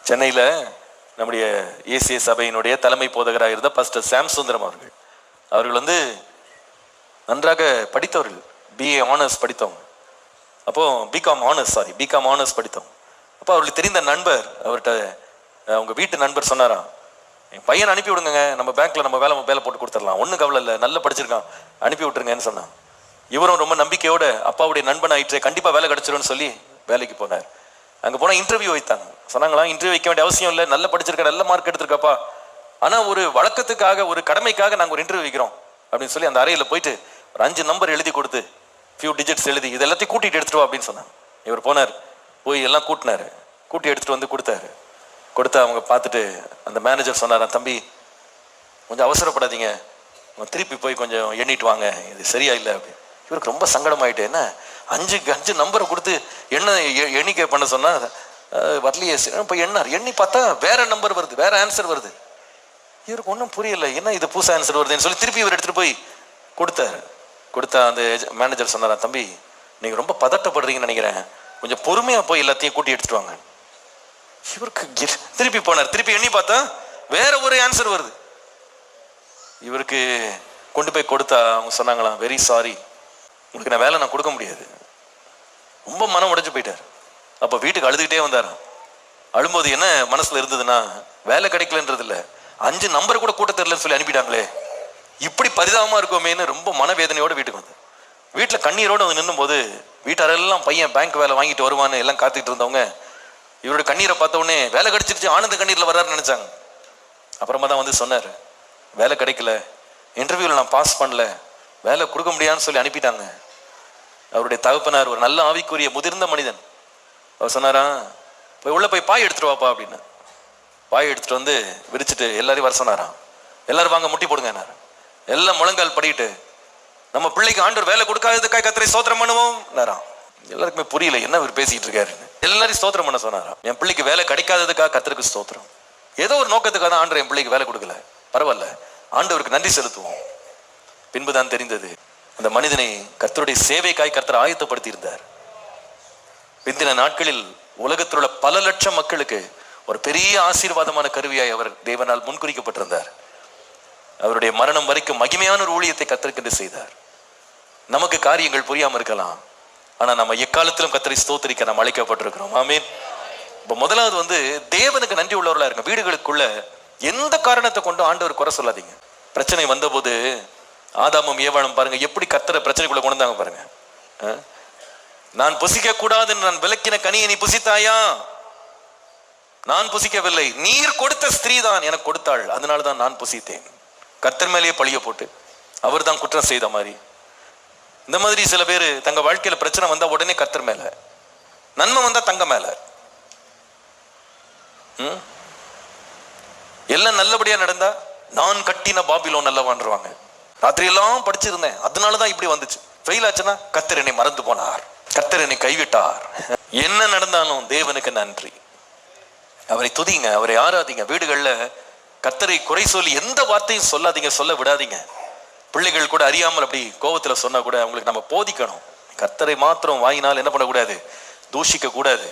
சென்னையில் நம்முடைய ஏசிய சபையினுடைய தலைமை போதகராக இருந்த பாஸ்டர் சாம் சுந்தரம் அவர்கள் வந்து நன்றாக படித்தவர்கள், பிஏ ஆனர்ஸ் படித்தவங்க. அப்போது பிகாம் ஆனர்ஸ் படித்தவங்க. அப்போ அவர்களுக்கு தெரிந்த நண்பர் அவர்கிட்ட, அவங்க வீட்டு நண்பர் சொன்னாராம், என் பையனை அனுப்பி விடுங்க, நம்ம பேங்க்கில் நம்ம வேலை போட்டு கொடுத்துடலாம், ஒன்றும் கவலை இல்லை, நல்லா படிச்சிருக்கான், அனுப்பி விட்டுருங்கன்னு சொன்னான். இவரும் ரொம்ப நம்பிக்கையோட அப்பாவுடைய நண்பன் ஆயிடுச்சு, கண்டிப்பாக வேலை கிடச்சிரும்னு சொல்லி வேலைக்கு போனார். அங்கே போனால் இன்டர்வியூ வைத்தாங்க. சொன்னாங்களாம், இன்டர்வியூ வைக்க வேண்டிய அவசியம் இல்லை, நல்லா படிச்சிருக்க, நல்ல மார்க் எடுத்திருக்கப்பா, ஆனால் ஒரு வழக்கத்துக்காக, ஒரு கடமைக்காக நாங்கள் ஒரு இன்டர்வியூ வைக்கிறோம் அப்படின்னு சொல்லி அந்த அறையில் போயிட்டு ஒரு 5 நம்பர் எழுதி கொடுத்து, ஃபியூ டிஜிட்ஸ் எழுதி, இது எல்லாத்தையும் கூட்டிகிட்டு எடுத்துட்டு வா அப்படின்னு சொன்னாங்க. இவர் போனார், போய் எல்லாம் கூட்டினார், கூட்டி எடுத்துகிட்டு வந்து கொடுத்தாரு. கொடுத்தா அவங்க பார்த்துட்டு அந்த மேனேஜர் சொன்னாராம், தம்பி கொஞ்சம் அவசரப்படாதீங்க, திருப்பி போய் கொஞ்சம் எண்ணிட்டு வாங்க, இது சரியா இல்லை அப்படி. இவருக்கு ரொம்ப சங்கடமாயிட்டு, என்ன 5 நம்பரை கொடுத்து எண்ணிக்கை பண்ண சொன்னா வரலையே. இப்போ எண்ணி பார்த்தா வேற நம்பர் வருது, வேற ஆன்சர் வருது. இவருக்கு ஒன்றும் புரியல, என்ன இது புதுசு ஆன்சர் வருதுன்னு சொல்லி திருப்பி இவர் எடுத்துட்டு போய் கொடுத்தாரு. கொடுத்தா அந்த மேனேஜர் சொன்னாரா, தம்பி நீங்க ரொம்ப பதட்டப்படுறீங்கன்னு நினைக்கிறேன், கொஞ்சம் பொறுமையா போய் எல்லாத்தையும் கூட்டி எடுத்துட்டு வாங்க. இவருக்கு திருப்பி போனார், திருப்பி எண்ணி பார்த்தா வேற ஒரு ஆன்சர் வருது. இவருக்கு கொண்டு போய் கொடுத்தா அவங்க சொன்னாங்களாம், வெரி சாரி, உங்களுக்கு நான் வேலை கொடுக்க முடியாது. ரொம்ப மனம் உடைஞ்சு போயிட்டார். அப்போ வீட்டுக்கு அழுதுகிட்டே வந்தார். அழும்போது என்ன மனசுல இருந்ததுன்னா, வேலை கிடைக்கலன்றது இல்லை, 5 நம்பர் கூட கூட்ட தெரியலன்னு சொல்லி அனுப்பிட்டாங்களே, இப்படி பரிதாபமா இருக்குமேன்னு ரொம்ப மனவேதனையோட வீட்டுக்கு வந்தார். வீட்டில் கண்ணீரோடு வந்து நின்னும் போது வீட்டாரெல்லாம் பையன் பேங்க் வேலை வாங்கிட்டு வருவான்னு எல்லாம் காத்துக்கிட்டு இருந்தவங்க இவரோட கண்ணீரை பார்த்த உடனே வேலை கிடைச்சிருச்சு, ஆனந்த கண்ணீரில் வர்றாருன்னு நினைச்சாங்க. அப்புறமா தான் வந்து சொன்னார், வேலை கிடைக்கல, இன்டர்வியூவில் நான் பாஸ் பண்ணல, வேலை கொடுக்க முடியாதுன்னு சொல்லி அனுப்பிட்டாங்க. அவருடைய தகப்பனார் ஒரு நல்ல ஆவிக்குரிய முதிர்ந்த மனிதன். அவர் சொன்னாரா, போய் உள்ள போய் பாய் எடுத்துட்டு வாப்பா அப்படின்னு. பாய் எடுத்துட்டு வந்து விரிச்சுட்டு எல்லாரையும் வர சொன்னாராம். எல்லாரும் வாங்க முட்டி போடுங்க. எல்லாம் முழங்கால் படிக்கிட்டு, நம்ம பிள்ளைக்கு ஆண்டவர் வேலை கொடுக்காததுக்காக கர்த்தரை ஸ்தோத்திரம் பண்ணுவோம். எல்லாருக்குமே புரியல என்ன இவர் பேசிட்டு இருக்காரு. எல்லாரையும் ஸ்தோத்திரம் பண்ண சொன்னாராம். என் பிள்ளைக்கு வேலை கிடைக்காததுக்காக கர்த்தருக்கு ஸ்தோத்திரம். ஏதோ ஒரு நோக்கத்துக்காக தான் ஆண்டவர் என் பிள்ளைக்கு வேலை கொடுக்கல, பரவாயில்ல, ஆண்டவருக்கு நன்றி செலுத்துவோம். பின்புதான் தெரிந்தது, அந்த மனிதனை கர்த்தருடைய சேவைக்காய் கர்த்தர் ஆயத்தப்படுத்தி இருந்தார். பிந்தின நாட்களில் உலகத்தில் உள்ள பல லட்சம் மக்களுக்கு ஒரு பெரிய ஆசீர்வாதமான கருவியாய் அவர் தேவனால் முன்குறிக்கப்பட்டிருந்தார். அவருடைய மரணம் வரைக்கும் மகிமையான ஒரு ஊழியத்தை கர்த்தருக்கு செய்தார். நமக்கு காரியங்கள் புரியாம இருக்கலாம், ஆனா நம்ம எக்காலத்திலும் கர்த்தரை ஸ்தோத்திரிக்க நாம் அழைக்கப்பட்டிருக்கிறோம். ஆமீன். இப்ப முதலாவது வந்து தேவனுக்கு நன்றி உள்ளவர்களா இருங்க. வீடுகளுக்குள்ள எந்த காரணத்தை கொண்டு ஆண்டவர் குறை சொல்லாதீங்க. பிரச்சனை வந்த போது ஆதாமும் ஏவாளும் பாருங்க எப்படி கர்த்தரை பிரச்சனைக்குள்ள கொண்டு வந்தாங்க பாருங்க. நான் புசிக்க கூடாதுன்னு நான் விலக்கின கனியை நீ புசித்தாயா? நான் புசிக்கவில்லை, நீர் கொடுத்த ஸ்திரீ தான் எனக்கு கொடுத்தாள், அதனாலதான் நான் புசித்தேன். கர்த்தர் மேலேயே பழிய போட்டு அவர் தான் குற்றம் செய்த மாதிரி. இந்த மாதிரி சில பேர் தங்க வாழ்க்கையில பிரச்சனை வந்தா உடனே கர்த்தர் மேல, நன்மை வந்தா தங்க மேல, எல்லாம் நல்லபடியா நடந்தா நான் கட்டின பாபிலோன் நல்லவான்றுவாங்க. ராத்திரி எல்லாம் படிச்சிருந்தேன், அதனாலதான் இப்படி வந்துச்சு. ஃபெயில் ஆச்சுன்னா கர்த்தர் என்னை மறந்து போனார், கர்த்தர் என்னை கைவிட்டார். என்ன நடந்தாலும் தேவனுக்கு நன்றி, அவரை துதிங்க, அவரை ஆராதிங்க. வீடுகள்ல கர்த்தரை குறை சொல்லி எந்த வார்த்தையும் சொல்லாதீங்க, சொல்ல விடாதீங்க. பிள்ளைகள் கூட அறியாமல் அப்படி கோபத்துல சொன்னா கூட அவங்களுக்கு நம்ம போதிக்கணும். கர்த்தரை மாத்திரம் வாங்கினால் என்ன பண்ணக்கூடாது, தூஷிக்க கூடாது.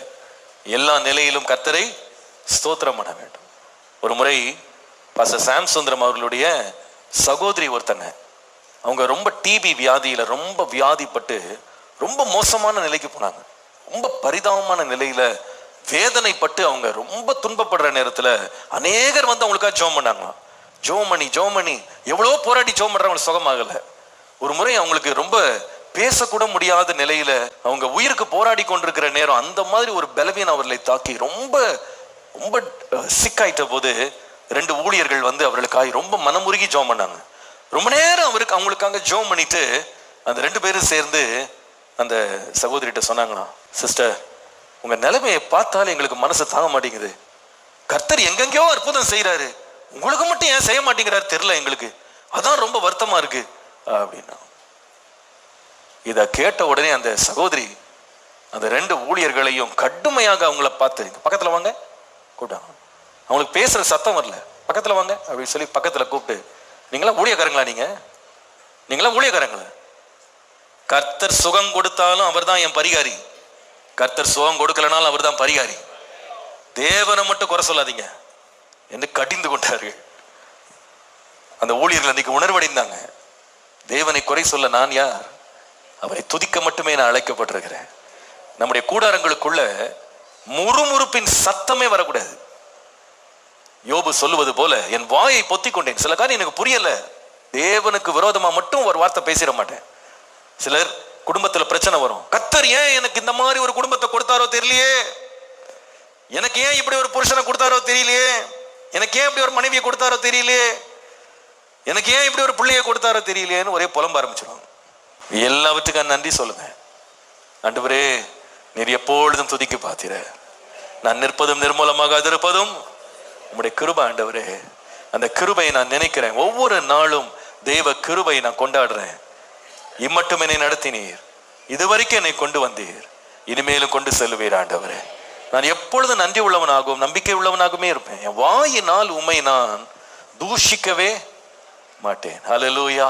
எல்லா நிலையிலும் கர்த்தரை ஸ்தோத்திரம் பண்ண வேண்டும். ஒரு முறை பாஸ்டர் சாம் சுந்தரம் அவர்களுடைய சகோதரி ஒருத்தங்க, அவங்க ரொம்ப டிபி வியாதியில ரொம்ப வியாதிப்பட்டு ரொம்ப மோசமான நிலைக்கு போனாங்க. ரொம்ப பரிதாபமான நிலையில வேதனைப்பட்டு அவங்க ரொம்ப துன்பப்படுற நேரத்துல அநேகர் வந்து அவங்களுக்காக ஜெபம் பண்ணாங்க. ஜெபம் பண்ணி எவ்வளோ போராடி ஜெபம் பண்றவங்களுக்கு சுகமாகல. ஒரு முறை அவங்களுக்கு ரொம்ப பேசக்கூட முடியாத நிலையில அவங்க உயிருக்கு போராடி கொண்டிருக்கிற நேரம், அந்த மாதிரி ஒரு பலவீனம் அவர்களை தாக்கி ரொம்ப ரொம்ப சிக்காயிட்ட போது 2 ஊழியர்கள் வந்து அவர்களுக்காக ரொம்ப மனமுருகி ஜெபம் பண்ணாங்க. ரொம்ப நேரம் அவங்களுக்காக ஜெபம் பண்ணிட்டு அந்த 2 பேரும் சேர்ந்து அந்த சகோதரிட்ட சொன்னாங்களா, சிஸ்டர் உங்க நிலைமையை பார்த்தாலே எங்களுக்கு மனசு தாங்க மாட்டேங்குது, கர்த்தர் எங்கெங்கயோ அற்புதம் செய்யறாரு, உங்களுக்கு மட்டும் ஏன் செய்ய மாட்டேங்கிறாரு தெரியல எங்களுக்கு, அதான் ரொம்ப வருத்தமா இருக்கு அப்படின்னா. இத கேட்ட உடனே அந்த சகோதரி அந்த 2 ஊழியர்களையும் கடுமையாக அவங்கள பார்த்து, பக்கத்துல வாங்க கூப்பிட்டாங்க. அவங்களுக்கு பேசுற சத்தம் வரல, பக்கத்துல வாங்க அப்படின்னு சொல்லி பக்கத்துல கூப்பிட்டு, நீங்களாம் ஊழியக்காரங்களா, நீங்களாம் ஊழியக்காரங்களா, கர்த்தர் சுகம் கொடுத்தாலும் அவர் தான் என் பரிகாரி, கர்த்தர் சுகம் கொடுக்கலனாலும் அவர் தான் பரிகாரி. தேவனை மட்டும் குறை சொல்லாதீங்க என்று கடிந்து கொண்டார்கள். அந்த ஊழியர்கள் அன்னைக்கு உணர்வடைந்தாங்க. தேவனை குறை சொல்ல நான் யார்? அவரை துதிக்க மட்டுமே நான் அழைக்கப்பட்டிருக்கிறேன். நம்முடைய கூடாரங்களுக்குள்ள முறுமுறுப்பின் சத்தமே வரக்கூடாது. யோபு சொல்லுவது போல என் வாயை பொத்தி கொண்டேன். சில காரியம் எனக்கு புரியல, தேவனுக்கு விரோதமா மட்டும் ஒரு வார்த்தை பேசிட மாட்டேன். சிலர் குடும்பத்துல பிரச்சனை வரும். கர்த்தர் ஏன் எனக்கு இந்த மாதிரி ஒரு குடும்பத்தை கொடுத்தாரோ தெரியலையே, எனக்கு ஏன் இப்படி ஒரு புருஷனை கொடுத்தாரோ தெரியலையே, எனக்கு ஏன் இப்படி ஒரு மனைவியை கொடுத்தாரோ தெரியலையே, எனக்கு ஏன் இப்படி ஒரு பிள்ளையை கொடுத்தாரோ தெரியலையேன்னு ஒரே புலம்ப ஆரம்பிச்சிடும். எல்லாவற்றுக்கும் நன்றி சொல்லுங்க. ஆண்டவரே, நீர் எப்பொழுதும் துதிக்க பார்த்தீர, நான் நிற்பதும் நிர்மூலமாக இருப்பதும் உம்முடைய கிருபை. ஆண்டவரே, அந்த கிருபையை நான் நினைக்கிறேன். ஒவ்வொரு நாளும் தேவ கிருபையை நான் கொண்டாடுறேன். இம்மட்டும் என்னை நடத்தினீர், இதுவரைக்கும் என்னை கொண்டு வந்தீர், இனிமேலும் கொண்டு செல்லுவீர். ஆண்டவரே, நான் எப்பொழுதும் நன்றி உள்ளவனாகவும் நம்பிக்கை உள்ளவனாகவுமே இருப்பேன். என் வாயினால் உம்மை நான் தூஷிக்கவே மாட்டேன். ஹல்லேலூயா.